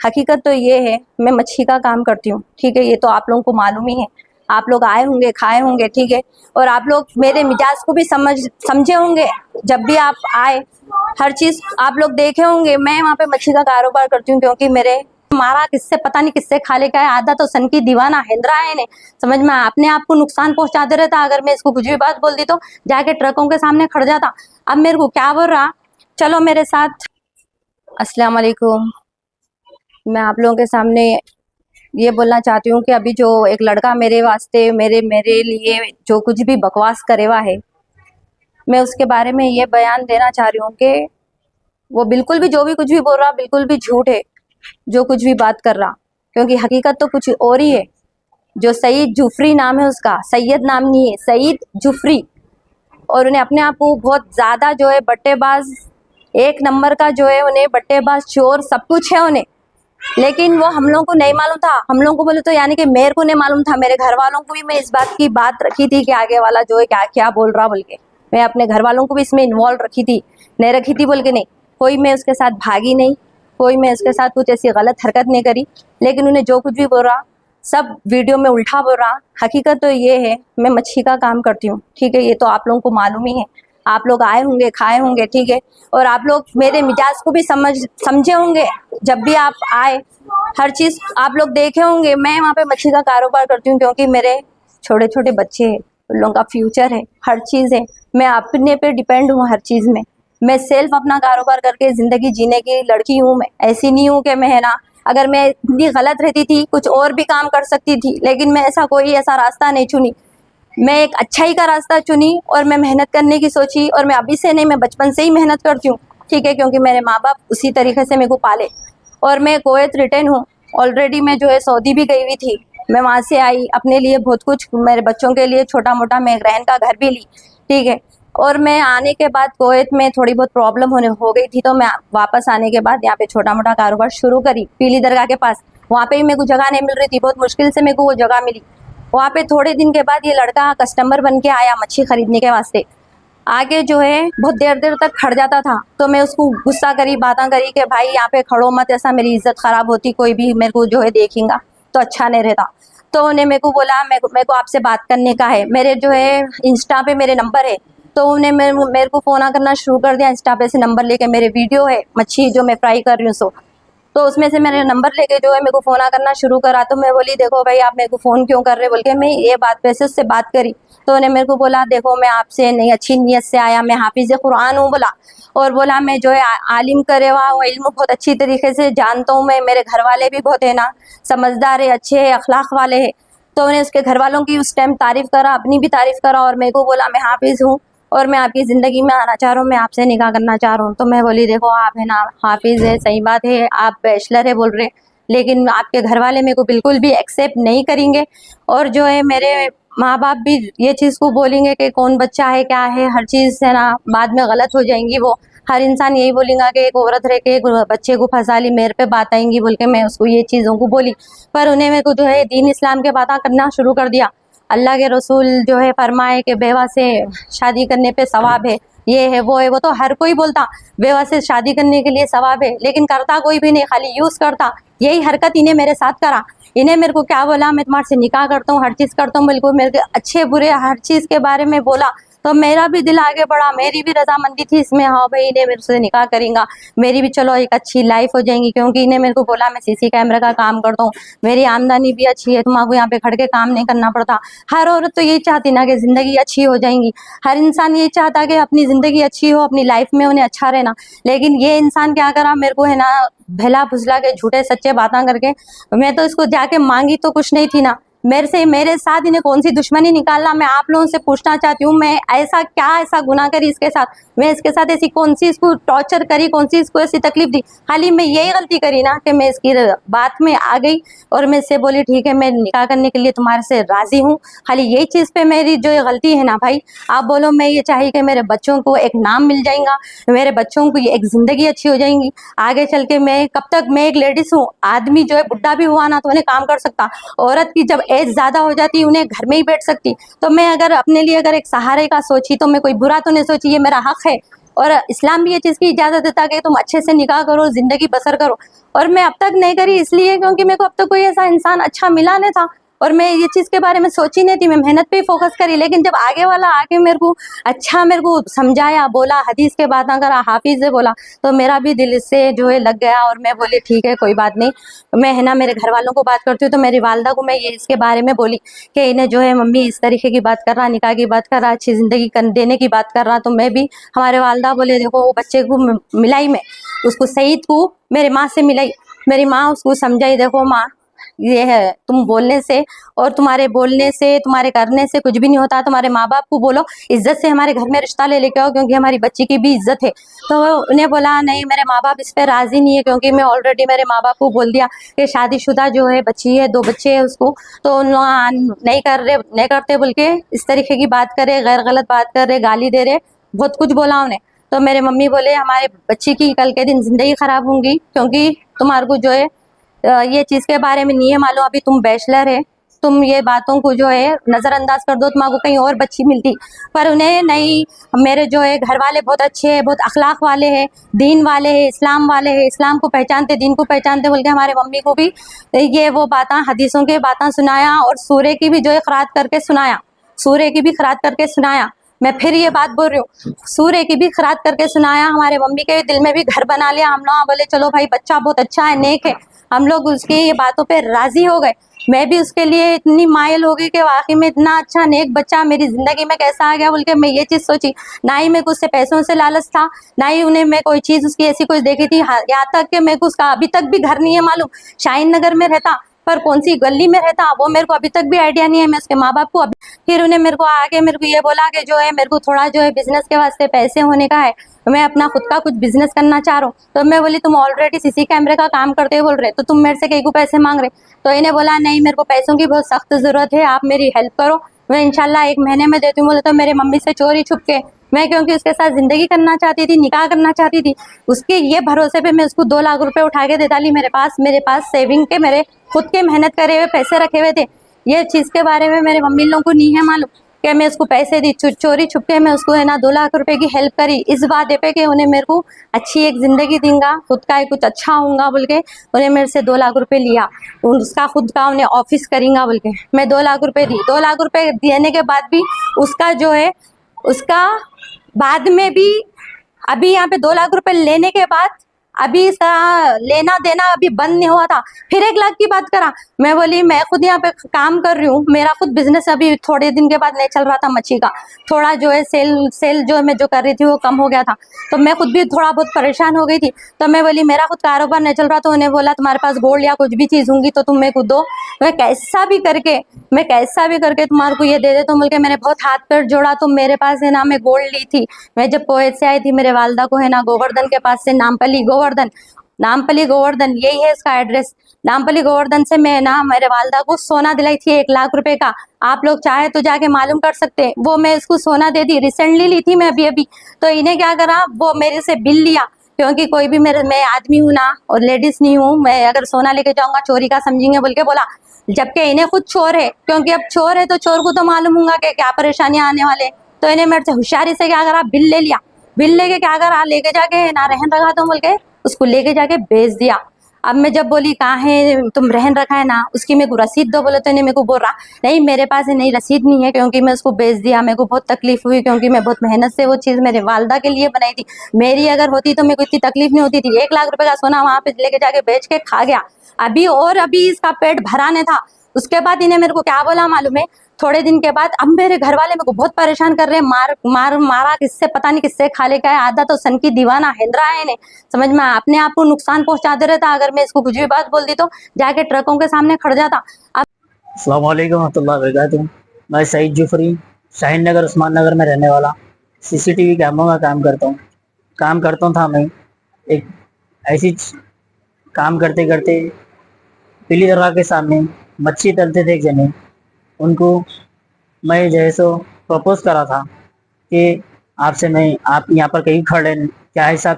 हकीकत तो ये है, मैं मच्छी का काम करती हूँ, ठीक है। ये तो आप लोगों को मालूम ही है। आप लोग आए होंगे, खाए होंगे, ठीक है। और आप लोग मेरे मिजाज को भी समझे होंगे। जब भी आप आए, हर चीज आप लोग देखे होंगे। मैं वहाँ पे मच्छी का कारोबार करती हूँ क्योंकि मेरे मारा किससे पता नहीं किससे खा ले का है। आधा तो सन की दीवाना हैंद्रा है ने, समझ में अपने आप को नुकसान पहुंचाते रहता। अगर मैं इसको कुछ भी बात बोल दी तो जाके ट्रकों के सामने खड़ जाता। अब मेरे को क्या बोल रहा, चलो मेरे साथ। अस्सलाम वालेकुम। मैं आप लोगों के सामने ये बोलना चाहती हूँ कि अभी जो एक लड़का मेरे वास्ते मेरे मेरे लिए जो कुछ भी बकवास करे हुआ है, मैं उसके बारे में ये बयान देना चाह रही हूँ कि वो बिल्कुल भी जो भी कुछ भी बोल रहा बिल्कुल भी झूठ है, जो कुछ भी बात कर रहा। क्योंकि हकीकत तो कुछ और ही है। जो सईद जुफरी नाम है उसका, सैयद नाम नहीं है, सईद जुफरी। और उन्हें अपने आप को बहुत ज़्यादा जो है बट्टेबाज, एक नंबर का जो है उन्हें बट्टेबाज, चोर सब कुछ है उन्हें। लेकिन वो हम लोगों को नहीं मालूम था। हम लोगों को बोले तो यानी कि मेरे को नहीं मालूम था। मेरे घर वालों को भी मैं इस बात की बात रखी थी कि आगे वाला जो है क्या क्या बोल रहा बोल के। मैं अपने घर वालों को भी इसमें इन्वॉल्व रखी थी, नहीं रखी थी बोल के नहीं। कोई मैं उसके साथ भागी नहीं, कोई मैं उसके साथ कुछ ऐसी गलत हरकत नहीं करी। लेकिन उन्हें जो कुछ भी बोल रहा सब वीडियो में उल्टा बोल रहा। हकीकत तो ये है, मैं मच्छी का काम करती हूँ, ठीक है। ये तो आप लोगों को मालूम ही है। आप लोग आए होंगे, खाए होंगे, ठीक है। और आप लोग मेरे मिजाज को भी समझे होंगे। जब भी आप आए, हर चीज आप लोग देखे होंगे। मैं वहाँ पे मच्छी का कारोबार करती हूँ क्योंकि मेरे छोटे छोटे बच्चे हैं, उन लोगों का फ्यूचर है, हर चीज है। मैं अपने पे डिपेंड हूँ हर चीज में। मैं सेल्फ अपना कारोबार करके जिंदगी जीने की लड़की हूँ। मैं ऐसी नहीं हूँ कि मैं है ना, अगर मैं इतनी गलत रहती थी कुछ और भी काम कर सकती थी, लेकिन मैं ऐसा रास्ता नहीं चुनी। मैं एक अच्छाई का रास्ता चुनी और मैं मेहनत करने की सोची। और मैं अभी से नहीं, मैं बचपन से ही मेहनत करती हूँ, ठीक है। क्योंकि मेरे माँ बाप उसी तरीके से मेरे को पाले। और मैं कुवैत रिटर्न हूँ ऑलरेडी। मैं जो है सऊदी भी गई हुई थी। मैं वहाँ से आई, अपने लिए बहुत कुछ, मेरे बच्चों के लिए छोटा मोटा मैं रहन का घर भी ली, ठीक है। और मैं आने के बाद कुवैत में थोड़ी बहुत प्रॉब्लम हो गई थी, तो मैं वापस आने के बाद यहाँ पे छोटा मोटा कारोबार शुरू करी पीली दरगाह के पास। वहाँ पे भी मेरे को जगह नहीं मिल रही थी, बहुत मुश्किल से मेरे को वो जगह मिली। वहाँ पे थोड़े दिन के बाद ये लड़का कस्टमर बन के आया मच्छी खरीदने के वास्ते। आगे जो है बहुत देर देर तक खड़ जाता था। तो मैं उसको गुस्सा करी, बातें करी कि भाई यहाँ पे खड़ो मत, ऐसा मेरी इज्जत खराब होती, कोई भी मेरे को जो है देखेगा तो अच्छा नहीं रहता। तो उन्हें मेरे को बोला मेरे को आपसे बात करने का है। मेरे जो है इंस्टा पे मेरे नंबर है, तो उन्हें मेरे को फ़ोन करना शुरू कर दिया। इंस्टा पे से नंबर लेके, मेरे वीडियो है मच्छी जो मैं फ्राई कर रही हूँ सो, तो उसमें से मैंने नंबर लेके जो है मेरे को फ़ोन करना शुरू करा। तो मैं बोली देखो भाई आप मेरे को फ़ोन क्यों कर रहे बोल के मैं ये बात पे से उससे बात करी। तो उन्हें मेरे को बोला देखो मैं आपसे नहीं अच्छी नीयत से आया, मैं हाफिज़ कुरान हूँ बोला। और बोला मैं जो है आलिम करे हुआ वो इल्म बहुत अच्छी तरीके से जानता हूँ मैं। मेरे घर वाले भी बहुत है ना समझदार है, अच्छे है, अखलाक वाले है। तो उन्हें उसके घर वालों की उस टाइम तारीफ़ करा, अपनी भी तारीफ़ करा। और मेरे को बोला मैं हाफिज़ हूँ और मैं आपकी ज़िंदगी में आना चाह रहा हूँ, मैं आपसे निकाह करना चाह रहा हूँ। तो मैं बोली देखो आप है ना हाफिज़ है, सही बात है, आप बैचलर है बोल रहे, लेकिन आपके घर वाले मेरे को बिल्कुल भी एक्सेप्ट नहीं करेंगे। और जो है मेरे माँ बाप भी ये चीज़ को बोलेंगे कि कौन बच्चा है, क्या है, हर चीज़ है ना बाद में गलत हो जाएंगी। वो हर इंसान यही बोलेगा कि एक औरत रह के एक बच्चे को फंसा ली, मेरे पे बात आएंगी बोल के मैं उसको ये चीज़ों को बोली। पर उन्हें मेरे को जो है दीन इस्लाम के बातें करना शुरू कर दिया। अल्लाह के रसूल जो है फरमाए कि बेवा से शादी करने पे सवाब है, ये है वो है। वो तो हर कोई बोलता बेवा से शादी करने के लिए सवाब है, लेकिन करता कोई भी नहीं, खाली यूज़ करता। यही हरकत इन्हें मेरे साथ करा। इन्हें मेरे को क्या बोला मैं तुम्हारे से निकाह करता हूँ, हर चीज़ करता हूँ, बिल्कुल मेरे अच्छे बुरे हर चीज़ के बारे में बोला। तो मेरा भी दिल आगे बढ़ा, मेरी भी रजामंदी थी इसमें, हाँ भाई इन्हें मेरे से निकाह करेंगे, मेरी भी चलो एक अच्छी लाइफ हो जाएंगी। क्योंकि इन्हें मेरे को बोला मैं सीसी कैमरा का काम करता हूँ, मेरी आमदनी भी अच्छी है, तुम्हारे यहाँ पे खड़ के काम नहीं करना पड़ता। हर औरत तो यही चाहती ना कि ज़िंदगी अच्छी हो जाएंगी। हर इंसान यही चाहता कि अपनी ज़िंदगी अच्छी हो, अपनी लाइफ में उन्हें अच्छा रहना। लेकिन ये इंसान क्या करा, मेरे को है ना भला फुसला के झूठे सच्चे बातें करके, मैं तो इसको जाके मांगी तो कुछ नहीं थी ना, मेरे साथ इन्हें कौन सी दुश्मनी निकालना। मैं आप लोगों से पूछना चाहती हूँ, मैं ऐसा गुनाह करी इसके साथ, मैं इसके साथ ऐसी कौन सी इसको टॉर्चर करी, कौन सी इसको ऐसी तकलीफ दी। खाली मैं यही गलती करी ना कि मैं इसकी बात में आ गई और मैं इससे बोली ठीक है मैं निकाह करने के लिए तुम्हारे से राजी हूँ। खाली यही चीज़ पे मेरी जो ये गलती है ना भाई, आप बोलो मैं ये चाहिए कि मेरे बच्चों को एक नाम मिल जाएगा, मेरे बच्चों को एक ज़िंदगी अच्छी हो जाएंगी आगे चल के। मैं कब तक, मैं एक लेडीज़ हूँ, आदमी जो है बुढ़ा भी हुआ ना तो उन्हें काम कर सकता, औरत की जब एज ज़्यादा हो जाती उन्हें घर में ही बैठ सकती। तो मैं अगर अपने लिए अगर एक सहारे का सोची तो मैं कोई बुरा तो नहीं सोची, ये मेरा हक है। और इस्लाम भी ये चीज़ की इजाज़त देता है कि तुम अच्छे से निकाह करो, ज़िंदगी बसर करो। और मैं अब तक नहीं करी इसलिए क्योंकि मेरे को अब तक कोई ऐसा इंसान अच्छा मिला नहीं था और मैं ये चीज़ के बारे में सोची नहीं थी। मैं मेहनत पे ही फोकस करी, लेकिन जब आगे वाला आके मेरे को अच्छा मेरे को समझाया, बोला, हदीस के बातें करा, हाफिज़ से बोला, तो मेरा भी दिल इससे जो है लग गया और मैं बोली ठीक है कोई बात नहीं। मैं है ना मेरे घर वालों को बात करती हूँ तो मेरी वालदा को मैं ये इसके बारे में बोली कि इन्हें जो है मम्मी इस तरीके की बात कर रहा, निकाह की बात कर रहा, अच्छी ज़िंदगी देने की बात कर रहा। तो मैं भी, हमारे वालदा बोले देखो वो बच्चे को मिलाई, मैं उसको सईद को मेरे माँ से मिलाई, मेरी माँ उसको समझाई, देखो माँ ये है, तुम बोलने से और तुम्हारे बोलने से, तुम्हारे करने से कुछ भी नहीं होता। तुम्हारे माँ बाप को बोलो इज्जत से हमारे घर में रिश्ता ले लेके आओ क्योंकि हमारी बच्ची की भी इज्जत है। तो उन्हें बोला नहीं मेरे माँ बाप इस पे राजी नहीं है क्योंकि मैं ऑलरेडी मेरे माँ बाप को बोल दिया कि शादीशुदा जो है बच्ची है, 2 बच्चे है उसको, तो उन लोग नहीं करते बोल के इस तरीके की बात करे, गैर गलत बात कर रहे, गाली दे रहे, बहुत कुछ बोला उन्हें। तो मेरे मम्मी बोले हमारे बच्ची की कल के दिन जिंदगी खराब होंगी क्योंकि तुम्हारे को जो है ये चीज़ के बारे में नहीं है मालूम, अभी तुम बैचलर है, तुम ये बातों को जो है नज़रअंदाज कर दो, तुम्हारे को कहीं और बच्ची मिलती। पर उन्हें नहीं, मेरे जो है घर वाले बहुत अच्छे हैं, बहुत अखलाक वाले हैं, दीन वाले हैं, इस्लाम वाले हैं, इस्लाम को पहचानते, दीन को पहचानते बोल के हमारे मम्मी को भी ये वो बातें, हदीसों की बातें सुनाया और सूरे की भी जो है ख़िरात करके सुनाया, सूरे की भी ख़िरात करके सुनाया। मैं फिर ये बात बोल रही हूँ, सूर्य की भी ख़िरात करके सुनाया। हमारे मम्मी के दिल में भी घर बना लिया हम लोग, बोले चलो भाई बच्चा बहुत अच्छा है, नेक है। हम लोग उसकी ये बातों पे राजी हो गए। मैं भी उसके लिए इतनी मायल हो गई कि वाकई में इतना अच्छा नेक बच्चा मेरी ज़िंदगी में कैसा आ गया बोल के मैं ये चीज़ सोची। ना ही मेरे को उससे पैसों से लालच था, ना ही उन्हें मैं कोई चीज़ उसकी ऐसी कुछ देखी थी। यहाँ तक कि मेरे को उसका अभी तक भी घर नहीं है मालूम, शाहीन नगर में रहता, पर कौन सी गली में रहता वो मेरे को अभी तक भी आइडिया नहीं है। मैं उसके माँ बाप को अभी, फिर उन्हें मेरे को आके मेरे को ये बोला कि जो है मेरे को थोड़ा जो है बिजनेस के वास्ते पैसे होने का है, मैं अपना खुद का कुछ बिजनेस करना चाह रहा हूँ। तो मैं बोली तुम ऑलरेडी सीसी कैमरे का काम करते बोल रहे, तो तुम मेरे से कहीं को पैसे मांग रहे। तो इन्हें बोला नहीं मेरे को पैसों की बहुत सख्त ज़रूरत है, आप मेरी हेल्प करो, मैं इंशाल्लाह 1 महीने में देती हूँ। बोले तो मेरे मम्मी से चोरी छुप के, मैं क्योंकि उसके साथ ज़िंदगी करना चाहती थी, निकाह करना चाहती थी, उसके ये भरोसे पे मैं उसको 2 लाख रुपए उठा के दे डाली। मेरे पास सेविंग के, मेरे खुद के मेहनत करे हुए पैसे रखे हुए थे। ये चीज़ के बारे में मेरे मम्मी लोगों को नहीं है मालूम कि मैं उसको पैसे दी, चोरी छुप के मैं उसको है ना 2 लाख रुपए की हेल्प करी, इस वादे पे कि उन्हें मेरे को अच्छी एक ज़िंदगी दूंगा, खुद का कुछ अच्छा होऊंगा बोल के उन्हें मेरे से 2 लाख रुपए लिया। उसका खुद का उन्हें ऑफिस करेंगा बोल के मैं 2 लाख रुपए दी। 2 लाख रुपए देने के बाद भी उसका जो है, उसका बाद में भी अभी यहाँ पे 2 लाख रुपए लेने के बाद अभी इसका लेना देना अभी बंद नहीं हुआ था, फिर 1 लाख की बात करा। मैं बोली मैं खुद यहाँ पे काम कर रही हूँ, मेरा खुद बिजनेस अभी थोड़े दिन के बाद नहीं चल रहा था, मच्छी का थोड़ा जो है सेल जो मैं जो कर रही थी वो कम हो गया था, तो मैं खुद भी थोड़ा बहुत परेशान हो गई थी। तो मैं बोली मेरा खुद कारोबार नहीं चल रहा, तो उन्हें बोला तुम्हारे पास गोल्ड या कुछ भी चीज़ होंगी तो तुम मेरे को दो, मैं कैसा भी करके तुम्हारे को ये दे दे। तो बोल के मैंने बहुत हाथ पैर जोड़ा, तो मेरे पास है ना मैं गोल्ड ली थी। मैं जब कोएत से आई थी मेरे वालदा को है ना गोवर्धन के पास से, नामपली गोवर्धन यही है इसका एड्रेस। नामपली गोवर्धन से मैं ना मेरे वालदा को सोना दिलाई थी 1 लाख रुपए का, आप लोग चाहे तो जाके मालूम कर सकते हैं। वो मैं इसको सोना दे दी, रिसेंटली ली थी मैं अभी। तो इन्हें क्या करा, वो मेरे से बिल लिया क्योंकि कोई भी मैं आदमी हूँ ना और लेडीज नहीं हूँ, मैं अगर सोना लेके जाऊंगा चोरी का समझेंगे बोल के बोला। जबकि इन्हें खुद चोर है, क्योंकि अब चोर है तो चोर को तो मालूम होगा कि क्या परेशानियां आने वाले। तो इन्हें मेरे से होशियारी से क्या करा, बिल ले लिया, बिल लेके क्या करा, लेके जाके ना रहन रखा तो बोल के उसको लेके जाके बेच दिया। अब मैं जब बोली कहाँ है तुम रहन रखा है ना, उसकी मेरे को रसीद दो, बोले तो इन्हें मेरे को बोल रहा नहीं मेरे पास है नहीं, रसीद नहीं है क्योंकि मैं उसको बेच दिया। मेरे को बहुत तकलीफ हुई क्योंकि मैं बहुत मेहनत से वो चीज़ मेरे वालदा के लिए बनाई थी, मेरी अगर होती तो मेरे को इतनी तकलीफ नहीं होती थी। 1 लाख रुपए का सोना वहाँ पे लेके जाके बेच के खा गया। अभी इसका पेट भराने था। उसके बाद इन्हें मेरे को क्या बोला मालूम है, थोड़े दिन के बाद अब मेरे घर वाले मेरे को बहुत परेशान कर रहे हैं, मारा किससे पता नहीं किससे खा लेके आया, आधा तो सन की दीवाना हैंदरा है इन्हें, समझ में अपने आप को नुकसान पहुंचाते रहता। अगर मैं इसको कुछ भी बात बोल दी तो जाके ट्रकों के सामने खड़ जाता। अस्सलाम वालेकुम रहमतुल्लाहि व बरकातुहू। मैं सईद जुफरी, शाहीन नगर, उस्मान नगर में रहने वाला सीसीटीवी कैमरों का काम करता था। मैं एक ऐसी काम करते करते पीली दरगाह के सामने मच्छी तलते थे एक जने, उनको मैं जो है सो प्रपोज करा था कि आप यहाँ पर कहीं खड़े, क्या हिसाब